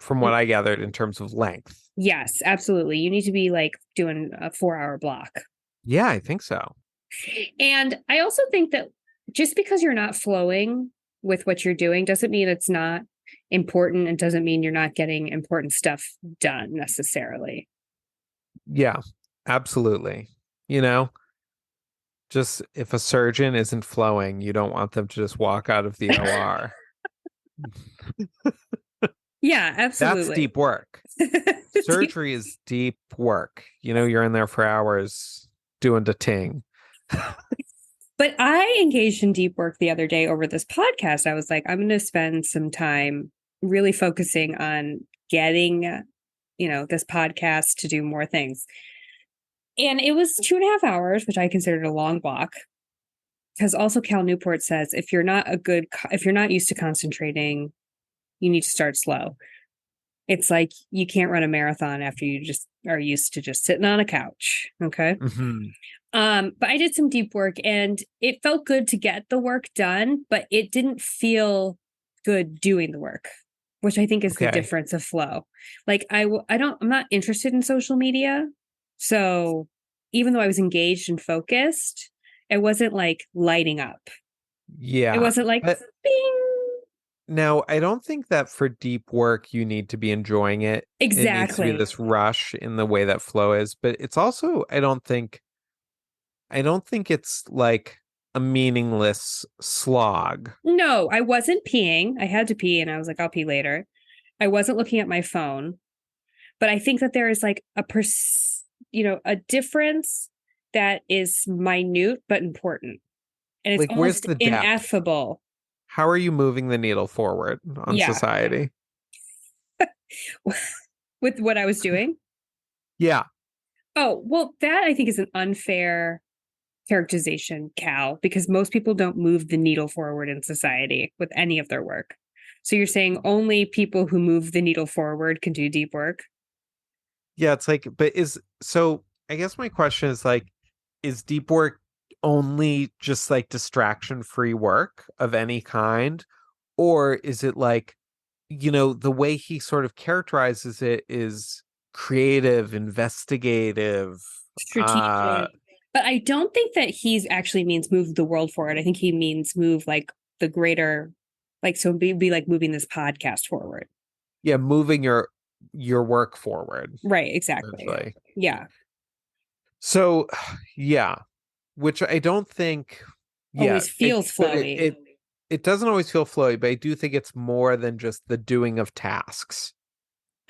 from what I gathered in terms of length. yes, absolutely. You need to be like doing a 4-hour block. Yeah, I think so. And I also think that just because you're not flowing with what you're doing doesn't mean it's not important and doesn't mean you're not getting important stuff done necessarily. Yeah, absolutely. You know, just if a surgeon isn't flowing, you don't want them to just walk out of the OR. Yeah, That's absolutely. deep work. Surgery is deep work. You know, you're in there for hours doing the ting. But I engaged in deep work the other day over this podcast. I was like, I'm going to spend some time really focusing on getting, this podcast to do more things. And it was 2.5 hours, which I considered a long walk. Because also Cal Newport says if you're not used to concentrating, you need to start slow. It's like you can't run a marathon after you just are used to just sitting on a couch. Okay. Mhm. But I did some deep work and it felt good to get the work done, but it didn't feel good doing the work, which I think is the Okay. difference of flow. Like I'm not interested in social media. So even though I was engaged and focused, it wasn't like lighting up. It Yeah. wasn't like But bing. now, I don't think that for deep work, you need to be enjoying it. It needs to be Exactly. this rush in the way that flow is. But it's also, I don't think it's like a meaningless slog. No, I wasn't peeing. I had to pee and I was like, I'll pee later. I wasn't looking at my phone. But I think that there is like a difference that is minute but important. And it's Like, where's almost the depth? ineffable. How are you moving the needle forward on Yeah. society? With what I was doing. Yeah. Oh, well, that I think is an unfair characterization, Cal, because most people don't move the needle forward in society with any of their work. So you're saying only people who move the needle forward can do deep work? Yeah, it's like, I guess my question is like, is deep work only just like distraction-free work of any kind? Or is it like, the way he sort of characterizes it is creative, investigative, uh, Strategic. But I don't think that he's actually means move the world forward. I think he means move like the greater, like so be like moving this podcast forward. yeah, moving your work forward, Right, exactly. essentially. Yeah. So, yeah, which I don't think, yeah, Always feels but flowy. it doesn't always feel flowy, but I do think it's more than just the doing of tasks.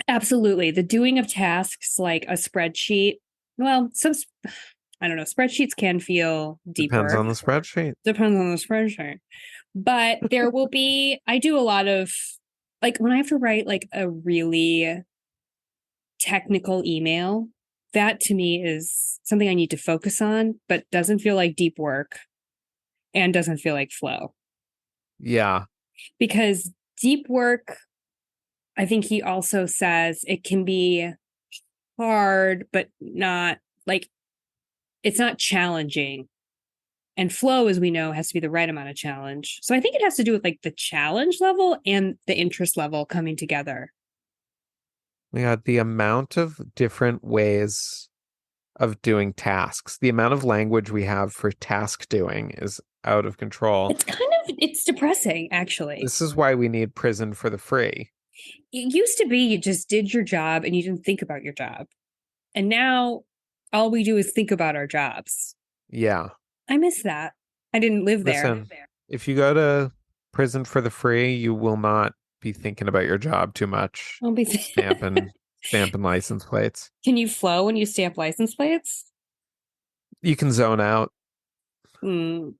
Absolutely. The doing of tasks like a spreadsheet. Well, I don't know, spreadsheets can feel deep Depends work. on the spreadsheet. Depends on the spreadsheet. But there will be, I do a lot of like when I have to write like a really technical email, that to me is something I need to focus on, but doesn't feel like deep work and doesn't feel like flow. Yeah. Because deep work, I think he also says it can be hard, but not like it's not challenging. And flow, as we know, has to be the right amount of challenge. So I think it has to do with like the challenge level and the interest level coming together. Yeah, the amount of different ways of doing tasks, the amount of language we have for task doing is out of control. It's depressing, actually. This is why we need prison for the free. It used to be you just did your job and you didn't think about your job. And now all we do is think about our jobs. Yeah. I miss that. I didn't live there. Listen, if you go to prison for the free, you will not be thinking about your job too much. I'll be Stamping license plates. Can you flow when you stamp license plates? You can zone out, Mm.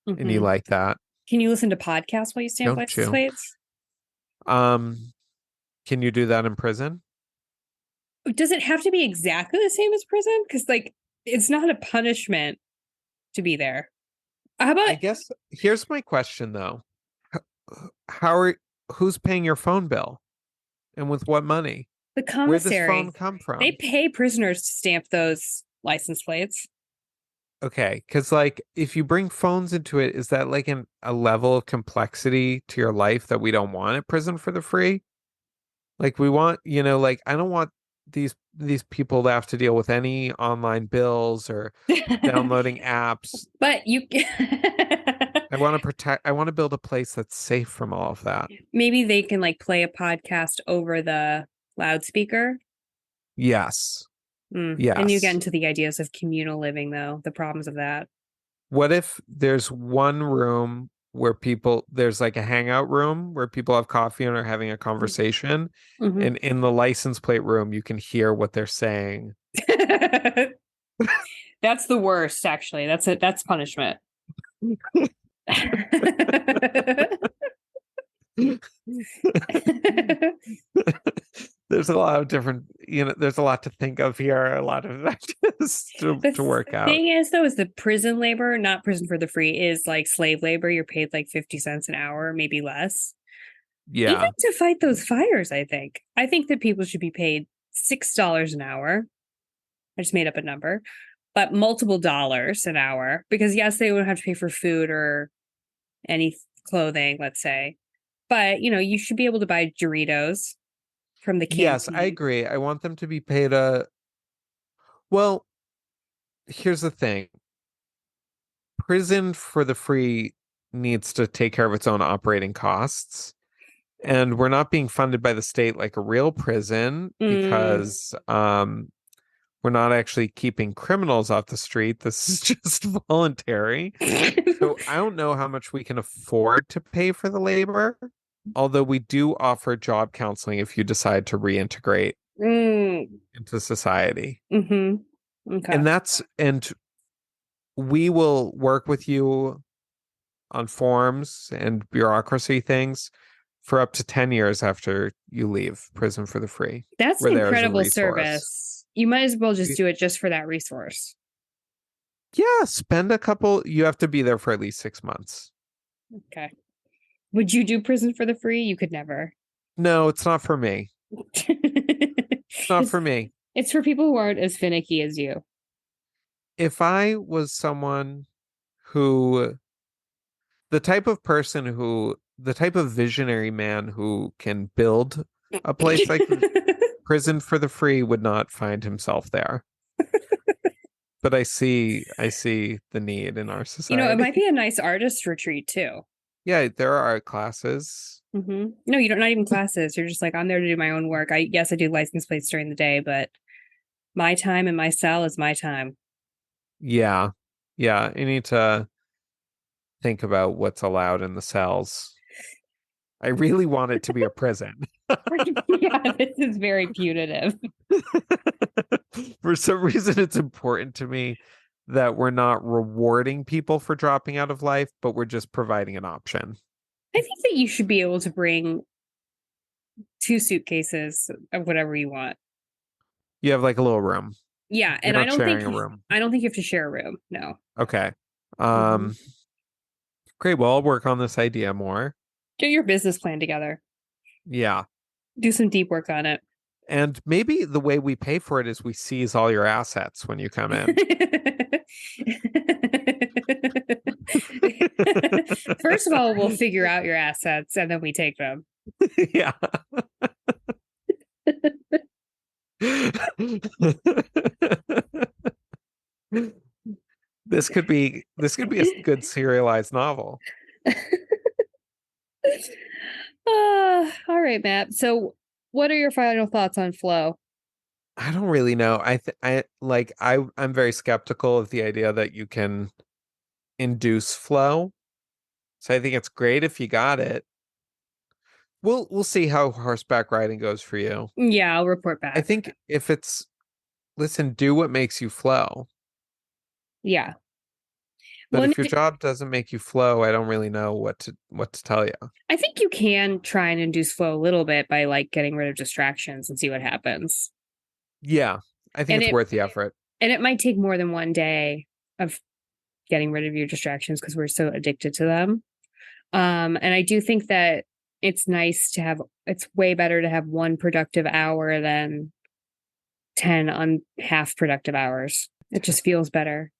and you Mhm. like that, Can you listen to podcasts while you stamp don't license you? plates? Can you do that in prison? Does it have to be exactly the same as prison? Because like it's not a punishment to be there. How I about guess here's my question though. How are who's paying your phone bill? And with what money? the Where'd this phone commissary? come They from? pay prisoners to stamp those license plates. Okay, because like if you bring phones into it, is that like a level of complexity to your life that we don't want at prison for the free? Like we want, like I don't want these people that have to deal with any online bills or downloading apps. But you I want to build a place that's safe from all of that. maybe they can like play a podcast over the loudspeaker. Yes. And you Yes. get into the ideas of communal living, though, the problems of that. What if there's one room where there's like a hangout room where people have coffee and are having a conversation, Mhm. and in the license plate room you can hear what they're saying. That's the worst, actually. That's it. That's punishment. There's a lot of different, there's a lot to think of here, a lot of factors to work out. The thing is, though, is the prison labor, not prison for the free, is like slave labor. You're paid like 50 cents an hour, maybe less. Yeah. Even to fight those fires, I think. I think that people should be paid $6 an hour. I just made up a number, but multiple dollars an hour, because yes, they wouldn't have to pay for food or any clothing, let's say. But, you should be able to buy Doritos from the canteen. Yes, I agree. I want them to be paid well, here's the thing. Prison for the free needs to take care of its own operating costs. And we're not being funded by the state like a real prison because we're not actually keeping criminals off the street. This is just voluntary. So I don't know how much we can afford to pay for the labor, although we do offer job counseling if you decide to reintegrate into society. Okay. And we will work with you on forms and bureaucracy things for up to 10 years after you leave prison for the free. That's an incredible service. You might as well just do it just for that resource. Yeah, you have to be there for at least 6 months. Okay. Would you do prison for the free? You could never. No, it's not for me. It's not for me. It's for people who aren't as finicky as you. If I was someone the type of visionary man who can build a place like prison for the free would not find himself there. But I see the need in our society. It might be a nice artist retreat too. Yeah, there are art classes. No, you don't. Not even classes. You're just like, I'm there to do my own work. I do license plates during the day, but my time in my cell is my time. Yeah. I need to think about what's allowed in the cells. I really want it to be a prison. Yeah, this is very punitive. For some reason, it's important to me that we're not rewarding people for dropping out of life, but we're just providing an option. I think that you should be able to bring 2 suitcases of whatever you want. You have like a little room. Yeah, and I don't think a room. I don't think you have to share a room. No. Okay. Great. Well, I'll work on this idea more. Get your business plan together. Yeah. Do some deep work on it. And maybe the way we pay for it is we seize all your assets when you come in. First of all, we'll figure out your assets and then we take them. Yeah. This could be a good serialized novel. All right, Matt. So what are your final thoughts on flow? I don't really know. I'm very skeptical of the idea that you can induce flow. So I think it's great if you got it. We'll see how horseback riding goes for you. Yeah, I'll report back. I think if do what makes you flow. Yeah. But if your job doesn't make you flow, I don't really know what to tell you. I think you can try and induce flow a little bit by like getting rid of distractions and see what happens. Yeah, I think it's worth the effort. And it might take more than one day of getting rid of your distractions because we're so addicted to them. And I do think that it's way better to have 1 productive hour than 10 half productive hours. It just feels better.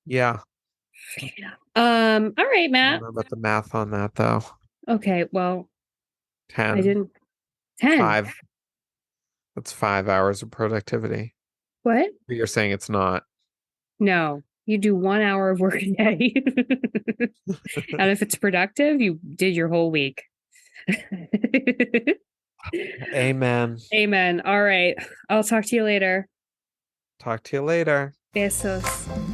Yeah. All right, Matt. I don't know about the math on that though. Okay, well, 10. I didn't. 10. 5. That's 5 hours of productivity. What? But you're saying it's not. No, you do 1 hour of work a day. And if it's productive, you did your whole week. Amen. Amen. All right. I'll talk to you later. Talk to you later. Besos.